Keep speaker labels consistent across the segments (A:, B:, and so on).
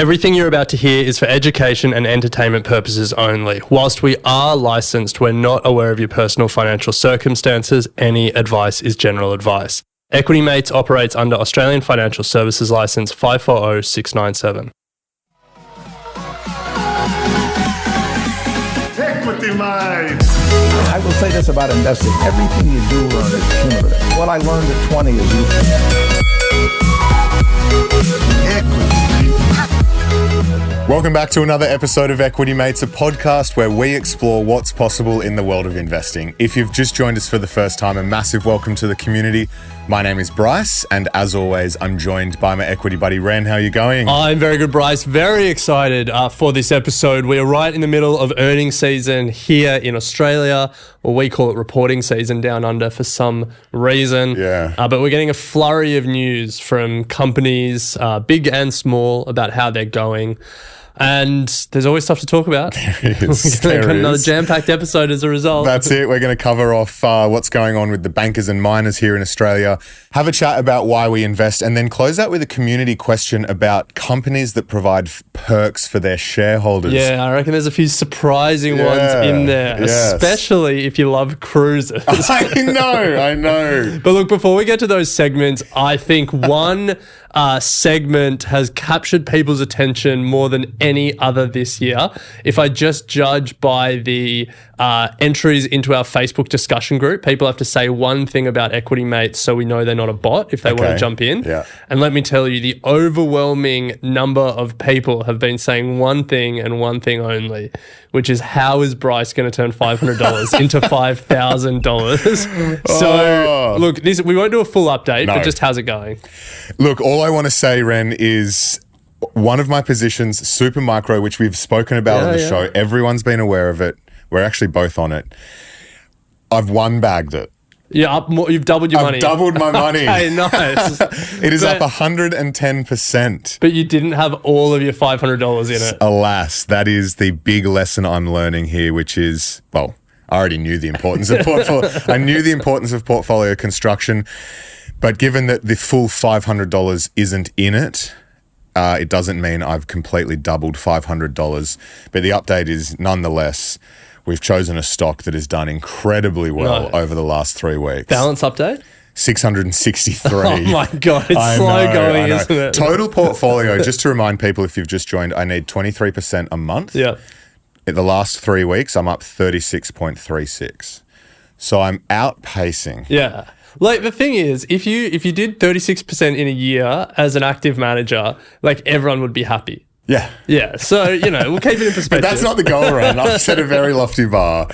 A: Everything you're about to hear is for education and entertainment purposes only. Whilst we are licensed, we're not aware of your personal financial circumstances. Any advice is general advice. Equity Mates operates under Australian Financial Services Licence 540697.
B: Equity Mates!
C: I will say this about investing. Everything you do learn is cumulative. What I learned at 20 is useful.
B: Welcome back to another episode of Equity Mates, a podcast where we explore what's possible in the world of investing. If you've just joined us for the first time, a massive welcome to the community. My name is Bryce, and as always, I'm joined by my equity buddy, Ren. How are you going?
A: I'm very good, Bryce. Very excited for this episode. We are right in the middle of earnings season here in Australia, or we call it reporting season down under for some reason.
B: Yeah.
A: But we're getting a flurry of news from companies, big and small, about how they're going. And there's always stuff to talk about.
B: There is.
A: We're got another jam-packed episode as a result.
B: That's it. We're going to cover off what's going on with the bankers and miners here in Australia, have a chat about why we invest, and then close out with a community question about companies that provide perks for their shareholders.
A: Yeah, I reckon there's a few surprising ones in there, especially if you love cruises.
B: I know.
A: But look, before we get to those segments, I think one segment has captured people's attention more than any other this year. If I just judge by the entries into our Facebook discussion group, people have to say one thing about Equity Mates so we know they're not a bot if they want to jump in.
B: Yeah.
A: And let me tell you, the overwhelming number of people have been saying one thing and one thing only, which is, how is Bryce going to turn $500 into $5,000? So, look, we won't do a full update, but just how's it going?
B: Look, all I want to say, Ren, is one of my positions, super micro, which we've spoken about on the show. Everyone's been aware of it. We're actually both on it. I've one-bagged it.
A: Yeah, you've doubled your money.
B: I've doubled my money.
A: Okay, nice.
B: It is up 110%.
A: But you didn't have all of your $500 in it.
B: Alas, that is the big lesson I'm learning here, which is, well, I already knew the importance of portfolio. I knew the importance of portfolio construction, but given that the full $500 isn't in it, it doesn't mean I've completely doubled $500. But the update is, nonetheless, we've chosen a stock that has done incredibly well over the last 3 weeks.
A: Balance update?
B: 663.
A: Oh my God, it's slow going, isn't it?
B: Total portfolio, just to remind people if you've just joined, I need 23% a month.
A: Yeah.
B: In the last 3 weeks, I'm up 36.36. So I'm outpacing.
A: Yeah. Like, the thing is, if you did 36% in a year as an active manager, like, everyone would be happy.
B: Yeah.
A: Yeah. So, we'll keep it in perspective.
B: But that's not the goal, Ren. I've set a very lofty bar.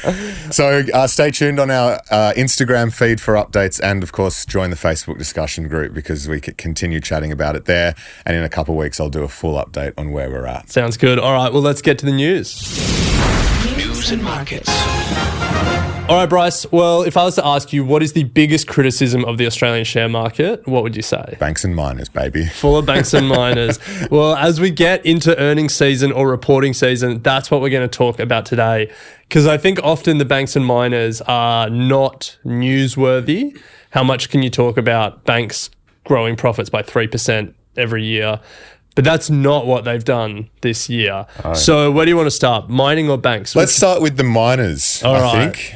B: So stay tuned on our Instagram feed for updates, and, of course, join the Facebook discussion group because we could continue chatting about it there. And in a couple of weeks, I'll do a full update on where we're at.
A: Sounds good. All right. Well, let's get to the news.
D: News and markets.
A: All right, Bryce. Well, if I was to ask you, what is the biggest criticism of the Australian share market, what would you say?
B: Banks and miners, baby.
A: Full of banks and miners. Well, as we get into earnings season or reporting season, that's what we're going to talk about today. Because I think often the banks and miners are not newsworthy. How much can you talk about banks growing profits by 3% every year? But that's not what they've done this year. Oh. So where do you want to start? Mining or banks?
B: Let's start with the miners, I think.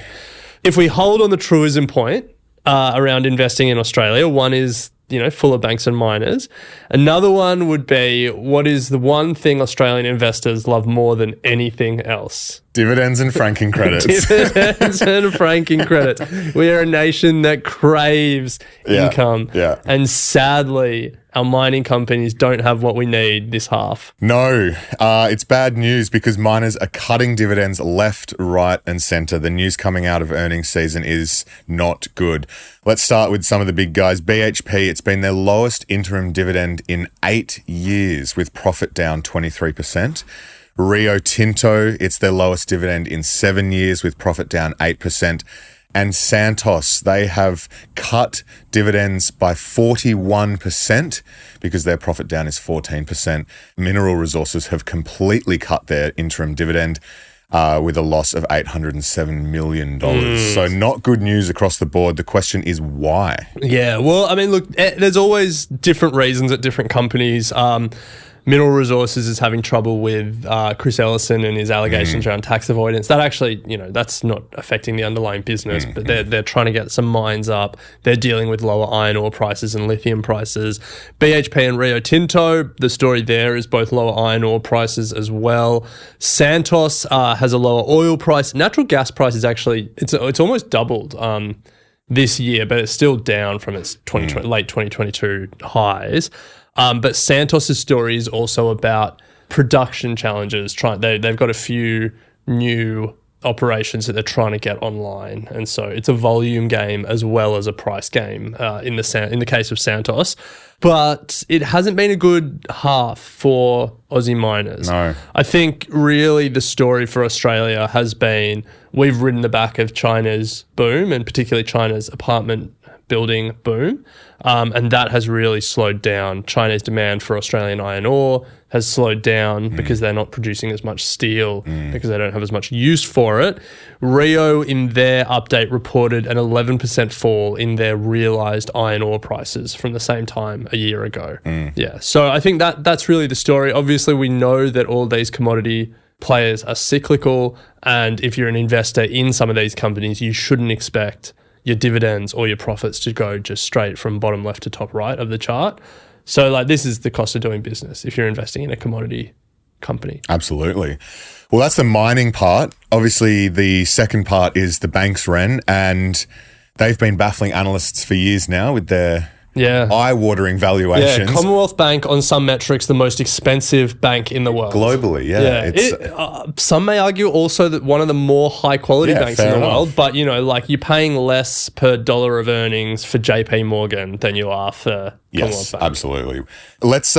A: If we hold on the truism point around investing in Australia, one is, full of banks and miners. Another one would be, what is the one thing Australian investors love more than anything else?
B: Dividends and franking credits.
A: Dividends and franking credits. We are a nation that craves income.
B: Yeah.
A: And sadly, our mining companies don't have what we need this half.
B: No, it's bad news because miners are cutting dividends left, right and centre. The news coming out of earnings season is not good. Let's start with some of the big guys. BHP, it's been their lowest interim dividend in 8 years with profit down 23%. Rio Tinto, it's their lowest dividend in 7 years with profit down 8%. And Santos, they have cut dividends by 41% because their profit down is 14%. Mineral Resources have completely cut their interim dividend with a loss of $807 million. So not good news across the board. The question is why?
A: Yeah, well, I mean, look, there's always different reasons at different companies. Mineral Resources is having trouble with Chris Ellison and his allegations around tax avoidance. That actually, that's not affecting the underlying business, but they're trying to get some mines up. They're dealing with lower iron ore prices and lithium prices. BHP and Rio Tinto, the story there is both lower iron ore prices as well. Santos has a lower oil price. Natural gas price is actually, it's almost doubled this year, but it's still down from its late 2022 highs. But Santos's story is also about production challenges. They've got a few new operations that they're trying to get online, and so it's a volume game as well as a price game in the case of Santos. But it hasn't been a good half for Aussie miners.
B: No.
A: I think really the story for Australia has been we've ridden the back of China's boom, and particularly China's apartment building boom. And that has really slowed down. China's demand for Australian iron ore has slowed down because they're not producing as much steel because they don't have as much use for it. Rio, in their update, reported an 11% fall in their realised iron ore prices from the same time a year ago. Yeah, so I think that's really the story. Obviously, we know that all these commodity players are cyclical, and if you're an investor in some of these companies, you shouldn't expect your dividends or your profits to go just straight from bottom left to top right of the chart. So this is the cost of doing business if you're investing in a commodity company.
B: Absolutely. Well, that's the mining part. Obviously, the second part is the banks, Ren, and they've been baffling analysts for years now with their eye-watering valuations.
A: Yeah, Commonwealth Bank, on some metrics, the most expensive bank in the world.
B: Globally,
A: Some may argue also that one of the more high-quality banks in the world, but, you're paying less per dollar of earnings for JP Morgan than you are for Commonwealth Bank.
B: Absolutely. Let's.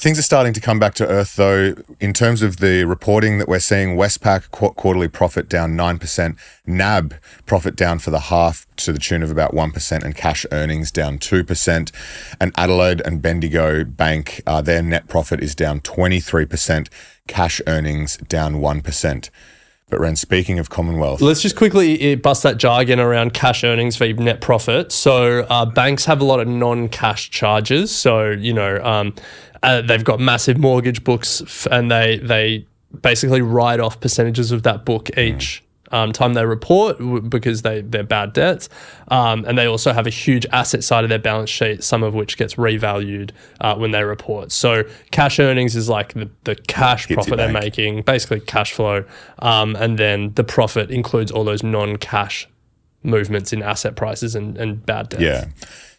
B: Things are starting to come back to earth, though, in terms of the reporting that we're seeing. Westpac quarterly profit down 9%, NAB profit down for the half to the tune of about 1%, and cash earnings down 2%. And Adelaide and Bendigo Bank, their net profit is down 23%, cash earnings down 1%. But Ren, speaking of Commonwealth,
A: let's just quickly bust that jargon around cash earnings v net profit. So banks have a lot of non-cash charges. So they've got massive mortgage books, and they basically write off percentages of that book each time they report because they're bad debts. And they also have a huge asset side of their balance sheet, some of which gets revalued when they report. So cash earnings is like the cash profit they're making, basically cash flow. And then the profit includes all those non-cash movements in asset prices and bad debts.
B: Yeah.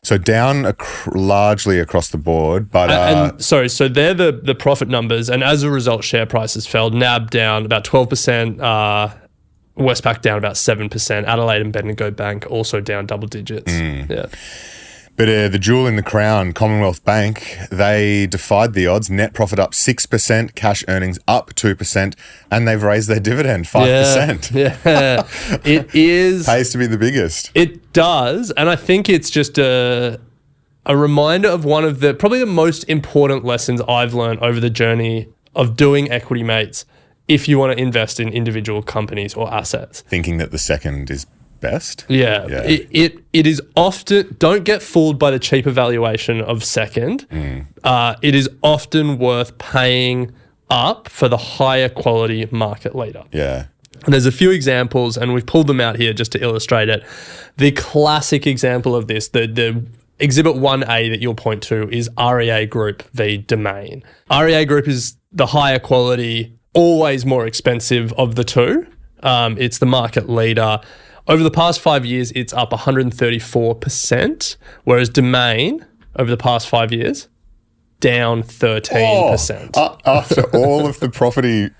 B: So down largely across the board, but
A: so they're the profit numbers, and as a result, share prices fell. NAB down about 12%. Westpac down about 7%. Adelaide and Bendigo Bank also down double digits. Yeah.
B: But the jewel in the crown, Commonwealth Bank, they defied the odds. Net profit up 6%, cash earnings up 2%, and they've raised their dividend 5%.
A: Yeah. It is.
B: Pays to be the biggest.
A: It does, and I think it's just a reminder of one of probably the most important lessons I've learned over the journey of doing Equity Mates if you want to invest in individual companies or assets.
B: Thinking that the second is best?
A: Yeah. It is often, don't get fooled by the cheaper valuation of second. It is often worth paying up for the higher quality market leader.
B: Yeah.
A: And there's a few examples, and we've pulled them out here just to illustrate it. The classic example of this, the Exhibit 1A that you'll point to, is REA Group v Domain. REA Group is the higher quality, always more expensive of the two. It's the market leader. Over the past 5 years, it's up 134%, whereas Domain, over the past 5 years, down 13%.
B: After all of the property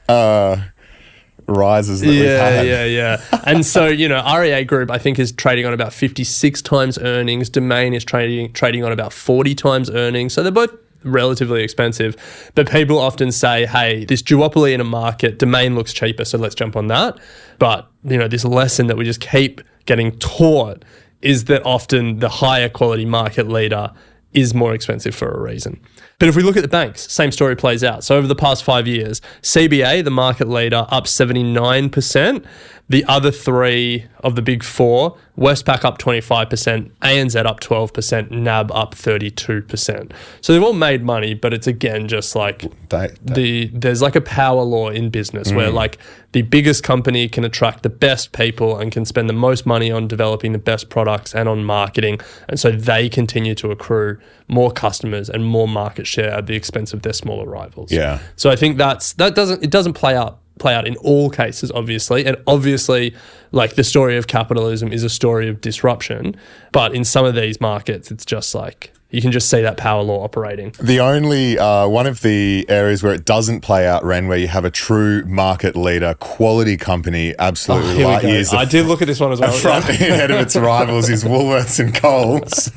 B: rises that we've had.
A: Yeah. And so, REA Group, I think, is trading on about 56 times earnings. Domain is trading on about 40 times earnings. So they're both relatively expensive, but people often say, hey, this duopoly in a market, Domain looks cheaper, so let's jump on that. But this lesson that we just keep getting taught is that often the higher quality market leader is more expensive for a reason. But if we look at the banks, same story plays out. So over the past 5 years, CBA, the market leader, up 79%. The other three of the big four, Westpac up 25%, ANZ up 12%, NAB up 32%. So they've all made money, but it's again just like there's like a power law in business where like the biggest company can attract the best people and can spend the most money on developing the best products and on marketing. And so they continue to accrue more customers and more market share at the expense of their smaller rivals.
B: Yeah.
A: So I think it doesn't play out in all cases, obviously. And obviously, like the story of capitalism is a story of disruption. But in some of these markets, it's just like you can just see that power law operating.
B: The only one of the areas where it doesn't play out, Ren, where you have a true market leader, quality company, absolutely light years.
A: I did look at this one as well.
B: Front ahead of its rivals is Woolworths and Coles.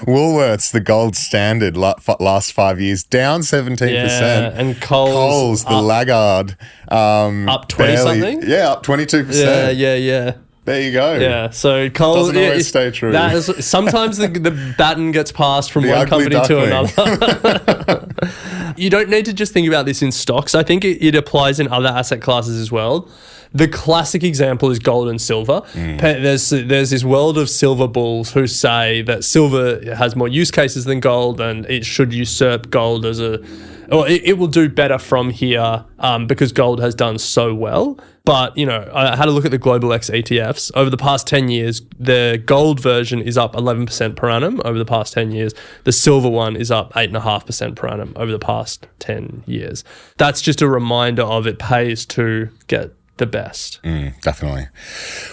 B: Woolworths, the gold standard, last 5 years, down 17%.
A: Yeah, and Coles
B: the laggard.
A: Up 20-something?
B: Yeah, up 22%.
A: Yeah.
B: There you go.
A: Yeah, so Coles
B: doesn't always stay true.
A: Sometimes the baton gets passed from
B: The
A: one
B: ugly
A: company
B: duckling.
A: to another. You don't need to just think about this in stocks. I think it applies in other asset classes as well. The classic example is gold and silver. There's this world of silver bulls who say that silver has more use cases than gold and it should usurp gold as it will do better from here because gold has done so well. But, I had a look at the Global X ETFs. Over the past 10 years, the gold version is up 11% per annum over the past 10 years. The silver one is up 8.5% per annum over the past 10 years. That's just a reminder of it pays to get the best.
B: Definitely.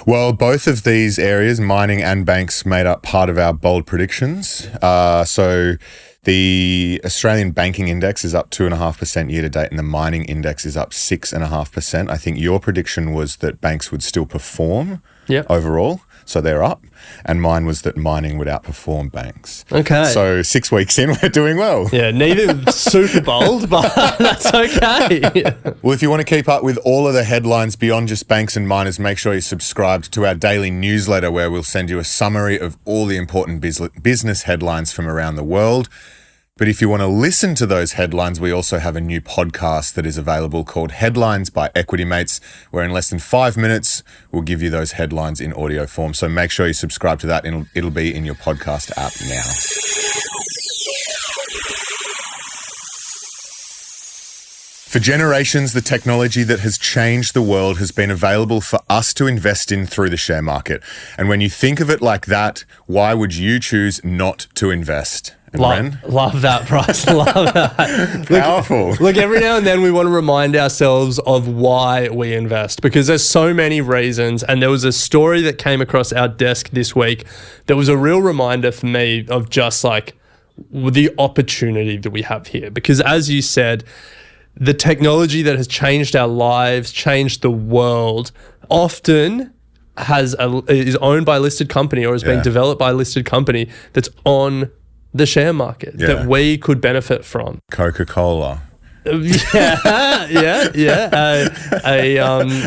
B: Well, both of these areas, mining and banks, made up part of our bold predictions. So the Australian banking index is up 2.5% year to date, and the mining index is up 6.5%. I think your prediction was that banks would still perform overall, so they're up, and mine was that mining would outperform banks.
A: Okay.
B: So 6 weeks in, we're doing well.
A: Yeah, neither super bold, but that's okay.
B: Well, if you want to keep up with all of the headlines beyond just banks and miners, make sure you're subscribed to our daily newsletter where we'll send you a summary of all the important business headlines from around the world. But if you want to listen to those headlines, we also have a new podcast that is available called Headlines by Equity Mates, where in less than 5 minutes, we'll give you those headlines in audio form. So make sure you subscribe to that and it'll be in your podcast app now. For generations, the technology that has changed the world has been available for us to invest in through the share market. And when you think of it like that, why would you choose not to invest?
A: Love that, Bryce. Love that.
B: Powerful.
A: Look, every now and then we want to remind ourselves of why we invest because there's so many reasons. And there was a story that came across our desk this week that was a real reminder for me of just like the opportunity that we have here. Because as you said, the technology that has changed our lives, changed the world, often is owned by a listed company or has been developed by a listed company that's on the share market that we could benefit from.
B: Coca-Cola.
A: Yeah.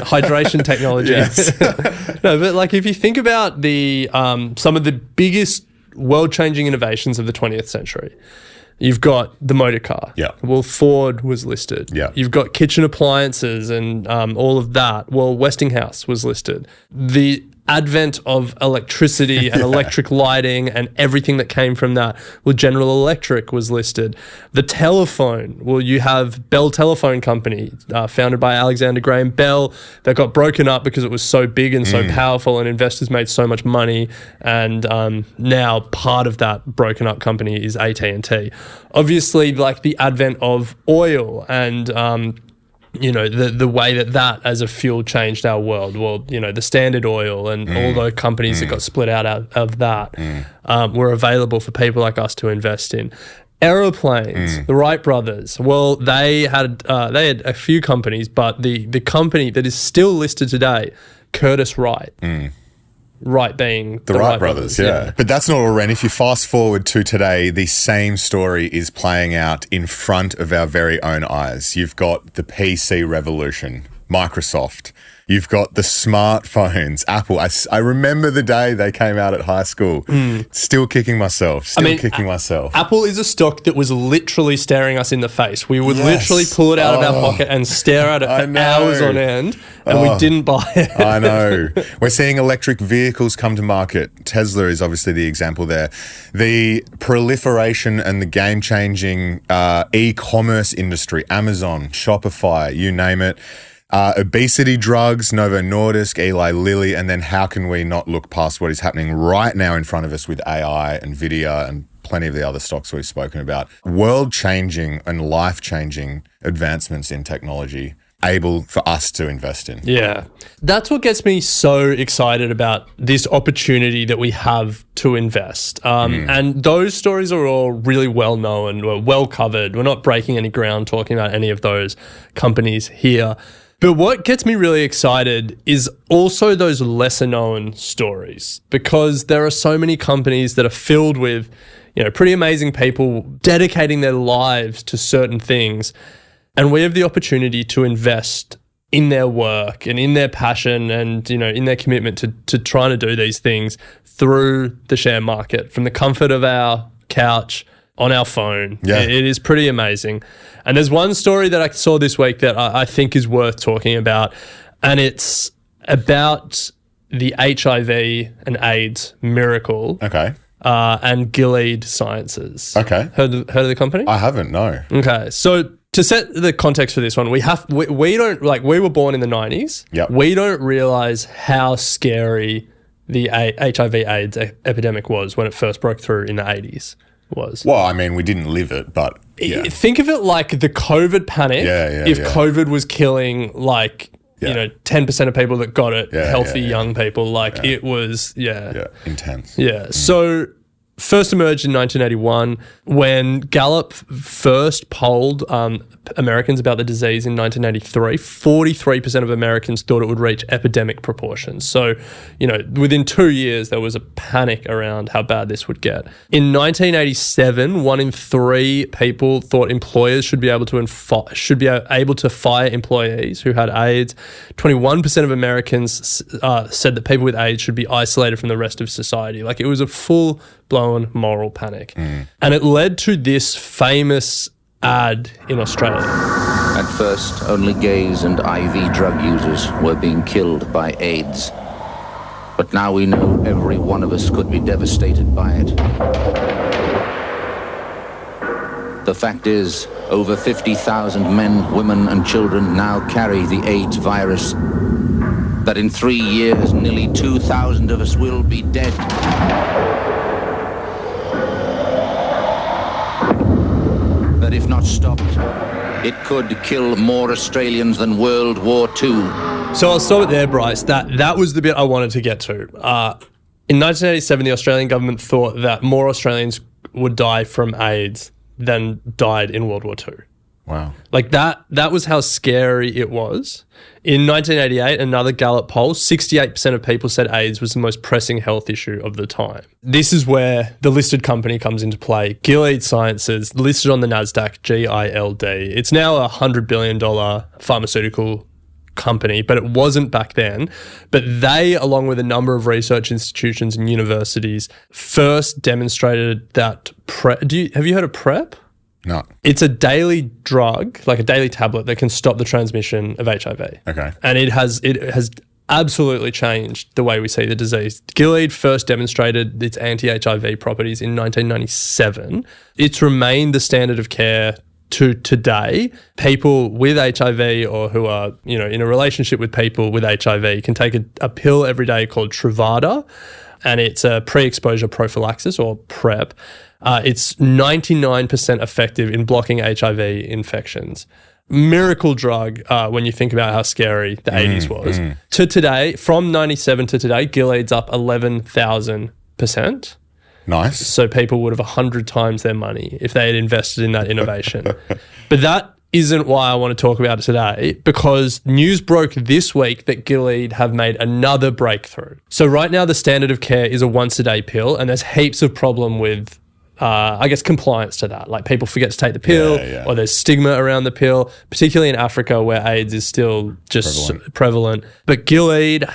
A: Hydration technology.
B: Yes.
A: No, but like if you think about the some of the biggest world-changing innovations of the 20th century, you've got the motor car.
B: Yeah.
A: Well, Ford was listed.
B: Yeah.
A: You've got kitchen appliances and all of that. Well, Westinghouse was listed. The advent of electricity and electric lighting and everything that came from that. Well, General Electric was listed. The telephone, well, you have Bell Telephone Company, founded by Alexander Graham Bell, that got broken up because it was so big and so powerful and investors made so much money. And now part of that broken up company is AT&T. Obviously, like the advent of oil and the way that as a fuel changed our world. Well, the Standard Oil and all those companies that got split out of that were available for people like us to invest in. Aeroplanes, the Wright brothers. Well, they had a few companies, but the company that is still listed today, Curtiss Wright. Wright being
B: the Wright brothers, yeah. But that's not all, Ren. If you fast forward to today, the same story is playing out in front of our very own eyes. You've got the PC revolution, Microsoft, You've got the smartphones, Apple. I remember the day they came out at high school. Still kicking myself.
A: Apple is a stock that was literally staring us in the face. We would literally pull it out of our pocket and stare at it for hours on end, and we didn't buy it.
B: I know. We're seeing electric vehicles come to market. Tesla is obviously the example there. The proliferation and the game-changing e-commerce industry, Amazon, Shopify, you name it. Obesity drugs, Novo Nordisk, Eli Lilly, and then how can we not look past what is happening right now in front of us with AI, NVIDIA, and plenty of the other stocks we've spoken about. World-changing and life-changing advancements in technology able for us to invest in.
A: Yeah. That's what gets me so excited about this opportunity that we have to invest. And those stories are all really well known, we're well covered. We're not breaking any ground talking about any of those companies here. But what gets me really excited is also those lesser known stories, because there are so many companies that are filled with, pretty amazing people dedicating their lives to certain things. And we have the opportunity to invest in their work and in their passion and, in their commitment to trying to do these things through the share market from the comfort of our couch on our phone.
B: Yeah.
A: It is pretty amazing. And there's one story that I saw this week that I think is worth talking about, and it's about the HIV and AIDS miracle.
B: Okay.
A: And Gilead Sciences.
B: Okay.
A: Heard of the company?
B: I haven't, no.
A: Okay. So to set the context for this one, we were born in the 90s.
B: Yep.
A: We don't realize how scary the HIV AIDS epidemic was when it first broke through in the 80s.
B: Well, I mean, we didn't live it, but yeah.
A: Think of it like the COVID panic. If COVID was killing 10% of people that got it, healthy young people, it was,
B: intense.
A: Yeah. So first emerged in 1981 when Gallup first polled Americans about the disease in 1983. 43% of Americans thought it would reach epidemic proportions. So, within 2 years, there was a panic around how bad this would get. In 1987, 1 in 3 people thought employers should be able to fire employees who had AIDS. 21% of Americans said that people with AIDS should be isolated from the rest of society. It was a full-blown moral panic. And it led to this famous ad in Australia.
E: At first, only gays and IV drug users were being killed by AIDS. But now we know every one of us could be devastated by it. The fact is, over 50,000 men, women, and children now carry the AIDS virus. That in 3 years, nearly 2,000 of us will be dead. That if not stopped, it could kill more Australians than World War II.
A: So I'll stop it there, Bryce. That was the bit I wanted to get to. In 1987, the Australian government thought that more Australians would die from AIDS than died in World War II.
B: Wow.
A: That was how scary it was. In 1988, another Gallup poll, 68% of people said AIDS was the most pressing health issue of the time. This is where the listed company comes into play. Gilead Sciences, listed on the NASDAQ, GILD. It's now a $100 billion pharmaceutical company, but it wasn't back then. But they, along with a number of research institutions and universities, first demonstrated that have you heard of PrEP?
B: No.
A: It's a daily drug, like a daily tablet that can stop the transmission of HIV.
B: Okay.
A: And it has absolutely changed the way we see the disease. Gilead first demonstrated its anti-HIV properties in 1997. It's remained the standard of care to today. People with HIV or who are, in a relationship with people with HIV can take a pill every day called Truvada, and it's a pre-exposure prophylaxis or PrEP. It's 99% effective in blocking HIV infections. Miracle drug when you think about how scary the 80s was. To today, from 97 to today, Gilead's up 11,000%.
B: Nice.
A: So people would have 100 times their money if they had invested in that innovation. But that isn't why I want to talk about it today, because news broke this week that Gilead have made another breakthrough. So right now the standard of care is a once-a-day pill, and there's heaps of problem with I guess, compliance to that. Like people forget to take the pill,
B: Yeah.
A: or there's stigma around the pill, particularly in Africa where AIDS is still just prevalent. But Gilead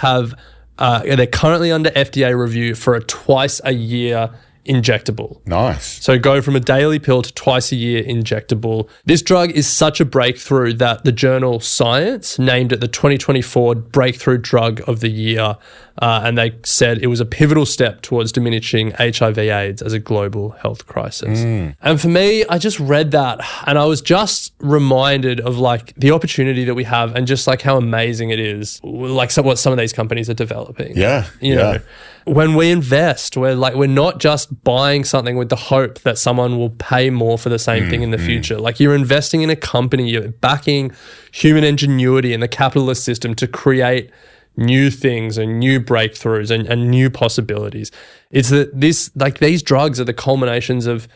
A: they're currently under FDA review for a twice a year injectable.
B: Nice.
A: So go from a daily pill to twice a year injectable. This drug is such a breakthrough that the journal Science named it the 2024 Breakthrough Drug of the Year. And they said it was a pivotal step towards diminishing HIV/AIDS as a global health crisis. And for me, I just read that and I was just reminded of like the opportunity that we have and just like how amazing it is, like what some of these companies are developing.
B: Yeah.
A: You know, when we invest, we're not just buying something with the hope that someone will pay more for the same thing in the future. Like you're investing in a company, you're backing human ingenuity in the capitalist system to create new things and new breakthroughs and new possibilities. It's that these drugs are the culminations of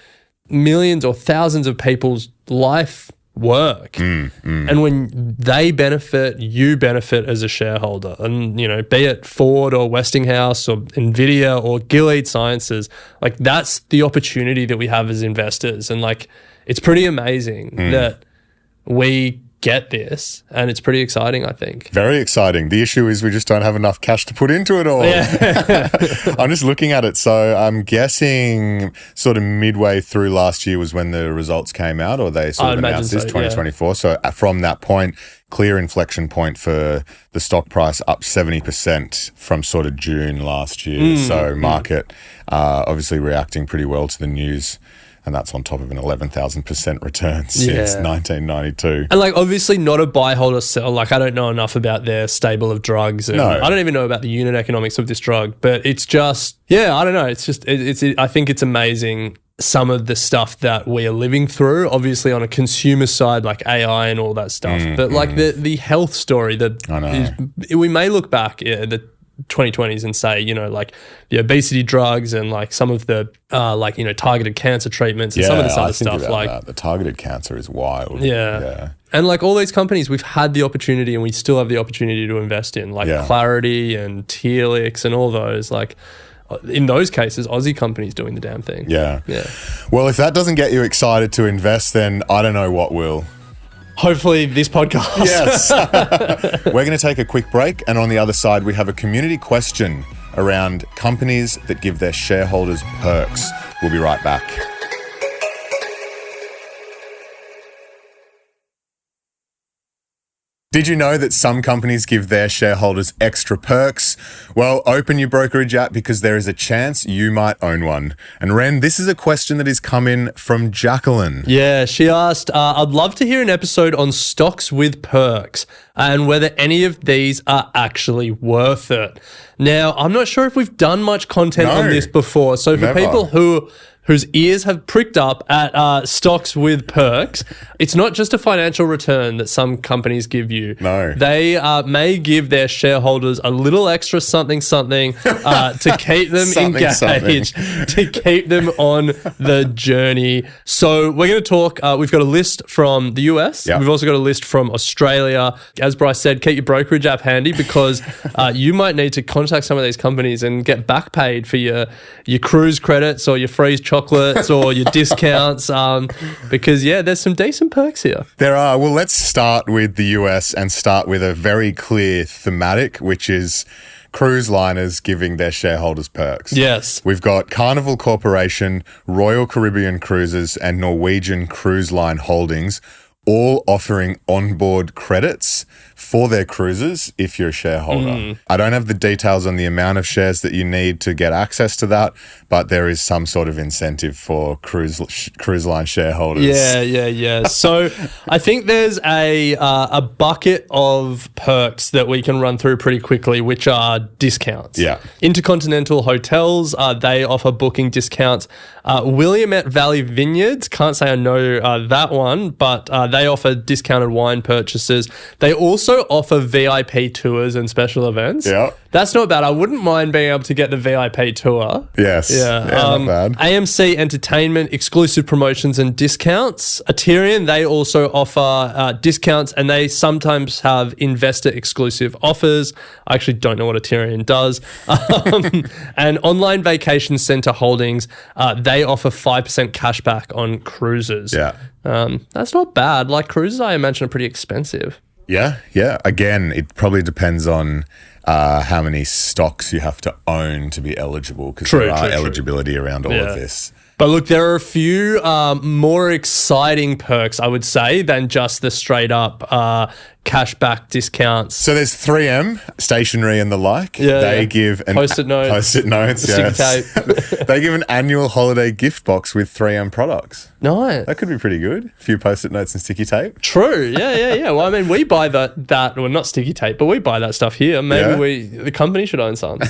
A: millions or thousands of people's life work. And when they benefit, you benefit as a shareholder. And, you know, be it Ford or Westinghouse or Nvidia or Gilead Sciences, like that's the opportunity that we have as investors. And like, it's pretty amazing that we get this, and it's pretty exciting, I think.
B: Very exciting. The issue is we just don't have enough cash to put into it all. I'm just looking at it. So I'm guessing sort of midway through last year was when the results came out, or they sort of announced this 2024. So from that point, clear inflection point for the stock price, up 70% from sort of June last year. So market obviously reacting pretty well to the news. And that's on top of an 11,000% return since 1992.
A: And like, obviously not a buy, hold or sell. Like, I don't know enough about their stable of drugs. And I don't even know about the unit economics of this drug, but it's just, I don't know. It's just, I think it's amazing some of the stuff that we are living through, obviously on a consumer side, like AI and all that stuff. But like the health story that we may look back at the 2020s and say, you know, like the obesity drugs and like some of the like, you know, targeted cancer treatments and some of this other stuff. Like
B: that. The targeted cancer is wild.
A: And like all these companies, we've had the opportunity and we still have the opportunity to invest in, like Clarity and Telix and all those. Like in those cases, Aussie companies doing the damn thing.
B: Well, if that doesn't get you excited to invest, then I don't know what will.
A: Hopefully this podcast.
B: Yes. We're going to take a quick break, and on the other side we have a community question around companies that give their shareholders perks. We'll be right back. Did you know that some companies give their shareholders extra perks? Well, open your brokerage app because there is a chance you might own one. And Ren, this is a question that has come in from Jacqueline.
A: Yeah, she asked, I'd love to hear an episode on stocks with perks and whether any of these are actually worth it. Now, I'm not sure if we've done much content on this before. So for people whose ears have pricked up at stocks with perks, it's not just a financial return that some companies give you.
B: No.
A: They may give their shareholders a little extra something to keep them engaged, to keep them on the journey. So we're going to talk, we've got a list from the US. We've also got a list from Australia. As Bryce said, keep your brokerage app handy because you might need to contact some of these companies and get back paid for your cruise credits or your freeze chocolates or your discounts because there's some decent perks here.
B: There are. Well, let's start with the US and start with a very clear thematic, which is cruise liners giving their shareholders perks.
A: Yes.
B: We've got Carnival Corporation, Royal Caribbean Cruises and Norwegian Cruise Line Holdings all offering onboard credits for their cruises if you're a shareholder. I don't have the details on the amount of shares that you need to get access to that, but there is some sort of incentive for cruise line shareholders.
A: Yeah. So I think there's a bucket of perks that we can run through pretty quickly, which are discounts.
B: Yeah.
A: Intercontinental hotels, they offer booking discounts. Willamette Valley Vineyards, can't say I know that one, but they offer discounted wine purchases. They also offer VIP tours and special events.
B: Yeah.
A: That's not bad. I wouldn't mind being able to get the VIP tour.
B: Yes.
A: Yeah.
B: Not bad.
A: AMC Entertainment, exclusive promotions and discounts. Aterian, they also offer discounts, and they sometimes have investor exclusive offers. I actually don't know what Aterian does. And Online Vacation Centre Holdings, they offer 5% cashback on cruises.
B: Yeah.
A: That's not bad. Like, cruises, I imagine, are pretty expensive.
B: Yeah. Again, it probably depends on how many stocks you have to own to be eligible, because there are eligibility around all of this.
A: But look, there are a few more exciting perks, I would say, than just the straight up cashback discounts.
B: So there's 3M, stationery and the like. They give
A: Post-it notes.
B: Sticky
A: tape.
B: They give an annual holiday gift box with 3M products.
A: Nice.
B: That could be pretty good. A few post-it notes and sticky tape.
A: True. Yeah. Well, I mean, we buy that, well, not sticky tape, but we buy that stuff here. Maybe the company should own some.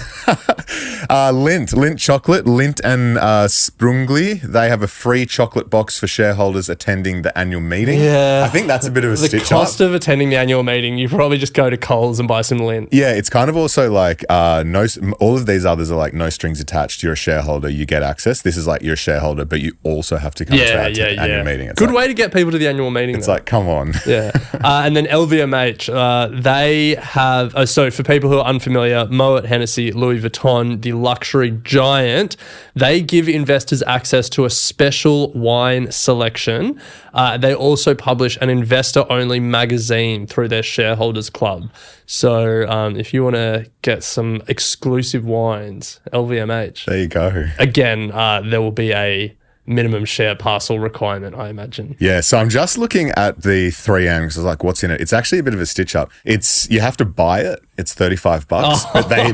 B: Lindt chocolate, Lindt and Sprungli. They have a free chocolate box for shareholders attending the annual meeting.
A: Yeah.
B: I think that's a bit of a stitch up.
A: The cost of attending the annual meeting, you probably just go to Coles and buy some Lindt.
B: Yeah, it's kind of also like all of these others are like no strings attached. You're a shareholder, you get access. This is like you're a shareholder, but you also have to come to the annual meeting. It's
A: Good way to get people to the annual meeting.
B: It's like, come on.
A: Yeah. And then LVMH, they have, so for people who are unfamiliar, Moet Hennessy, Louis Vuitton, the luxury giant, they give investors access to a special wine selection. They also publish an investor-only magazine through their shareholders club. So if you want to get some exclusive wines, LVMH.
B: There you go.
A: Again, there will be a minimum share parcel requirement, I imagine.
B: Yeah, so I'm just looking at the 3M because I was like, what's in it? It's actually a bit of a stitch up. You have to buy it. It's $35,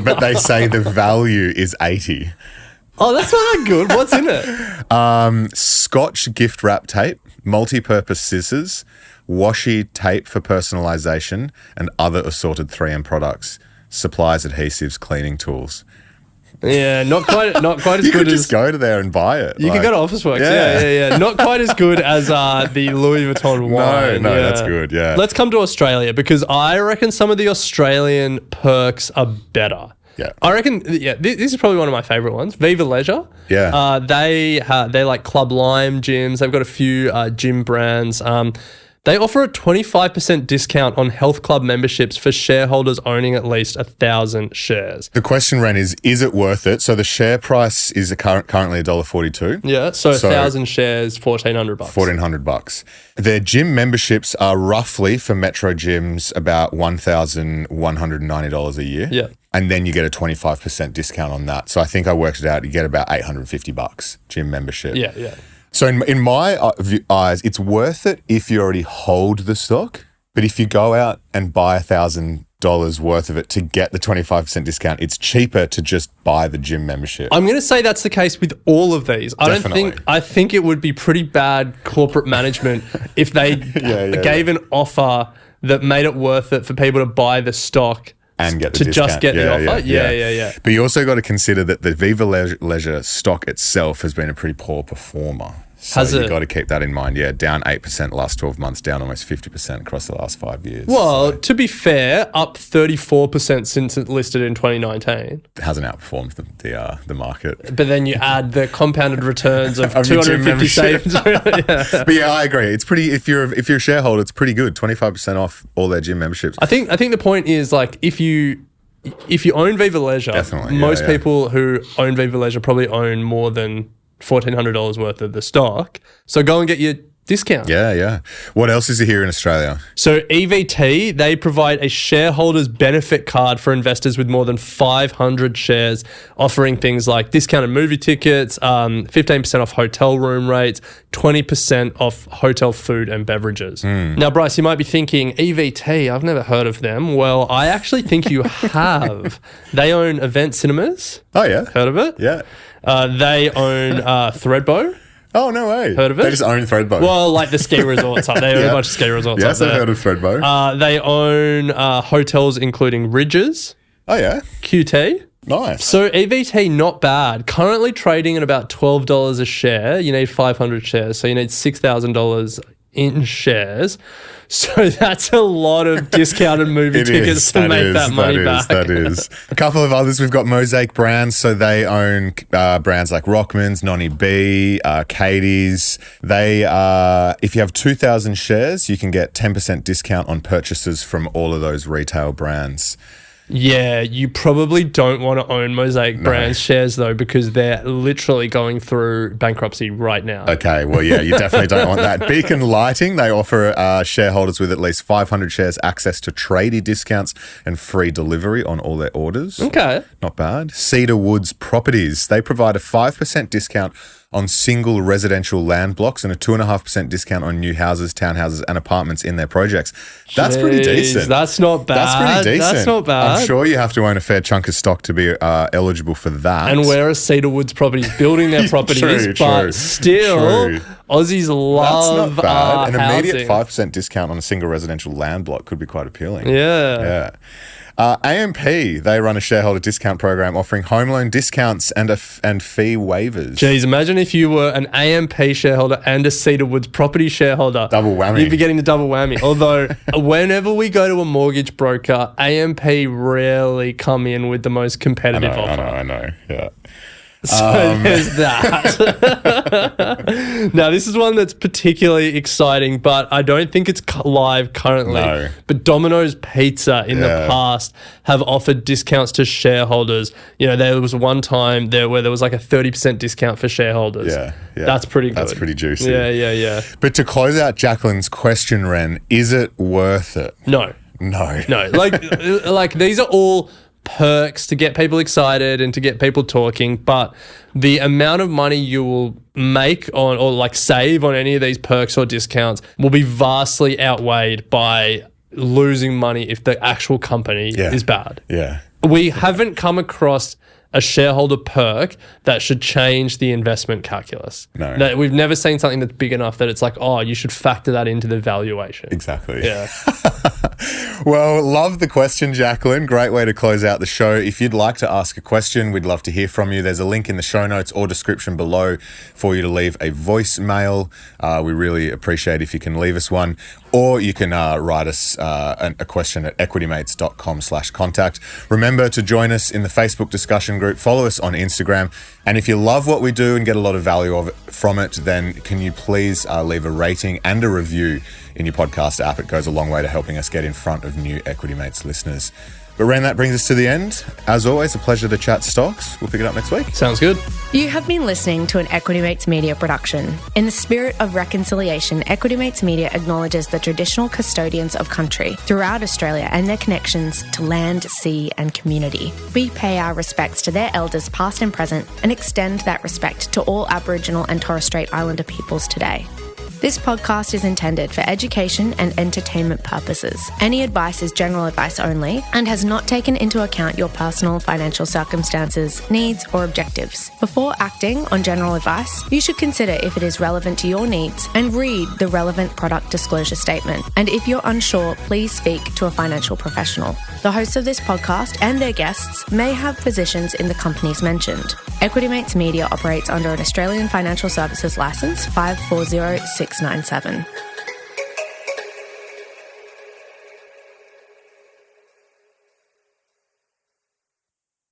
B: but they say the value is $80.
A: Oh, that's not that good. What's in it?
B: Scotch gift wrap tape, multi-purpose scissors, washi tape for personalization, and other assorted 3M products, supplies, adhesives, cleaning tools.
A: Yeah, not quite as
B: you
A: good
B: could
A: as
B: just go to there and buy it.
A: You can go to Officeworks. Yeah. Not quite as good as the Louis Vuitton wine.
B: No, that's good. Yeah.
A: Let's come to Australia, because I reckon some of the Australian perks are better.
B: Yeah.
A: I reckon, this is probably one of my favourite ones. Viva Leisure.
B: Yeah.
A: They're like Club Lime gyms. They've got a few gym brands. They offer a 25% discount on health club memberships for shareholders owning at least 1,000 shares.
B: The question, Ren, is it worth it? So the share price is currently $1.42.
A: Yeah, so 1,000 shares, $1,400.
B: $1,400. Their gym memberships are roughly, for Metro gyms, about $1,190 a year.
A: Yeah.
B: And then you get a 25% discount on that. So I think I worked it out. You get about $850 gym membership.
A: Yeah.
B: So in my eyes, it's worth it if you already hold the stock. But if you go out and buy $1,000 worth of it to get the 25% discount, it's cheaper to just buy the gym membership.
A: I'm going to say that's the case with all of these. I think it would be pretty bad corporate management if they gave an offer that made it worth it for people to buy the stock
B: and get the
A: to
B: discount.
A: just get the offer. Yeah.
B: But you also got to consider that the Viva Leisure stock itself has been a pretty poor performer. So you've got to keep that in mind. Yeah, down 8% last 12 months, down almost 50% across the last 5 years.
A: Well, to be fair, up 34% since it listed in 2019.
B: It hasn't outperformed the market.
A: But then you add the compounded returns of 250 savings.
B: But yeah, I agree. It's pretty. If you're a shareholder, it's pretty good. 25% off all their gym memberships.
A: I think the point is, like, if you own Viva Leisure,
B: definitely,
A: most people who own Viva Leisure probably own more than $1,400 worth of the stock. So go and get your discount.
B: Yeah. What else is here in Australia?
A: So EVT, they provide a shareholders benefit card for investors with more than 500 shares, offering things like discounted movie tickets, 15% off hotel room rates, 20% off hotel food and beverages. Now, Bryce, you might be thinking, EVT, I've never heard of them. Well, I actually think you have. They own Event Cinemas.
B: Oh, yeah.
A: Heard of it?
B: Yeah.
A: They own Thredbo.
B: Oh, no way.
A: Heard of it?
B: They just own Thredbo.
A: Well, like the ski resorts up. They own a bunch of ski resorts up there.
B: Yes, I've heard of Thredbo.
A: They own hotels including Ridges.
B: Oh, yeah.
A: QT.
B: Nice.
A: So EVT, not bad. Currently trading at about $12 a share. You need 500 shares, so you need $6,000 in shares. So that's a lot of discounted movie tickets to make that money back.
B: That is. A couple of others. We've got Mosaic Brands. So they own brands like Rockman's, Nonny B, Katie's. They if you have 2,000 shares, you can get 10% discount on purchases from all of those retail brands.
A: Yeah, you probably don't want to own Mosaic Brands shares though, because they're literally going through bankruptcy right now.
B: Okay, well, yeah, you definitely don't want that. Beacon Lighting, they offer shareholders with at least 500 shares access to tradie discounts and free delivery on all their orders.
A: Okay.
B: Not bad. Cedar Woods Properties, they provide a 5% discount on single residential land blocks and a 2.5% discount on new houses, townhouses, and apartments in their projects. That's pretty decent.
A: That's not bad.
B: That's pretty decent.
A: That's not bad.
B: I'm sure you have to own a fair chunk of stock to be eligible for that.
A: And where are Cedar Woods Properties building their properties? But still, Aussies love
B: That's not bad. An immediate
A: housing.
B: 5% discount on a single residential land block could be quite appealing.
A: Yeah.
B: AMP, they run a shareholder discount program offering home loan discounts and fee waivers.
A: Geez, imagine if you were an AMP shareholder and a Cedar Woods property shareholder.
B: Double whammy.
A: You'd be getting the double whammy. Although, whenever we go to a mortgage broker, AMP rarely come in with the most competitive offer.
B: I know. Yeah.
A: So there's that. Now, this is one that's particularly exciting, but I don't think it's live currently.
B: No.
A: But Domino's Pizza in the past have offered discounts to shareholders. You know, there was one time there where there was like a 30% discount for shareholders.
B: Yeah.
A: That's pretty good.
B: That's pretty juicy.
A: Yeah.
B: But to close out Jacqueline's question, Ren, is it worth it?
A: No. Like these are all perks to get people excited and to get people talking, but the amount of money you will make on or like save on any of these perks or discounts will be vastly outweighed by losing money if the actual company is bad.
B: Yeah.
A: We haven't come across a shareholder perk that should change the investment calculus.
B: No.
A: We've never seen something that's big enough that it's like, oh, you should factor that into the valuation.
B: Exactly.
A: Yeah.
B: Well, love the question, Jacqueline. Great way to close out the show. If you'd like to ask a question, we'd love to hear from you. There's a link in the show notes or description below for you to leave a voicemail. We really appreciate if you can leave us one, or you can write us a question at equitymates.com/contact. Remember to join us in the Facebook discussion group. Follow us on Instagram. And if you love what we do and get a lot of value from it, then can you please leave a rating and a review in your podcast app? It goes a long way to helping us get in front of new Equity Mates listeners. But Ren, that brings us to the end. As always, a pleasure to chat stocks. We'll pick it up next week.
A: Sounds good.
F: You have been listening to an Equity Mates Media production. In the spirit of reconciliation, Equity Mates Media acknowledges the traditional custodians of country throughout Australia and their connections to land, sea and community. We pay our respects to their elders past and present and extend that respect to all Aboriginal and Torres Strait Islander peoples today. This podcast is intended for education and entertainment purposes. Any advice is general advice only and has not taken into account your personal financial circumstances, needs, or objectives. Before acting on general advice, you should consider if it is relevant to your needs and read the relevant product disclosure statement. And if you're unsure, please speak to a financial professional. The hosts of this podcast and their guests may have positions in the companies mentioned. Equity Mates Media operates under an Australian Financial Services Licence 540697.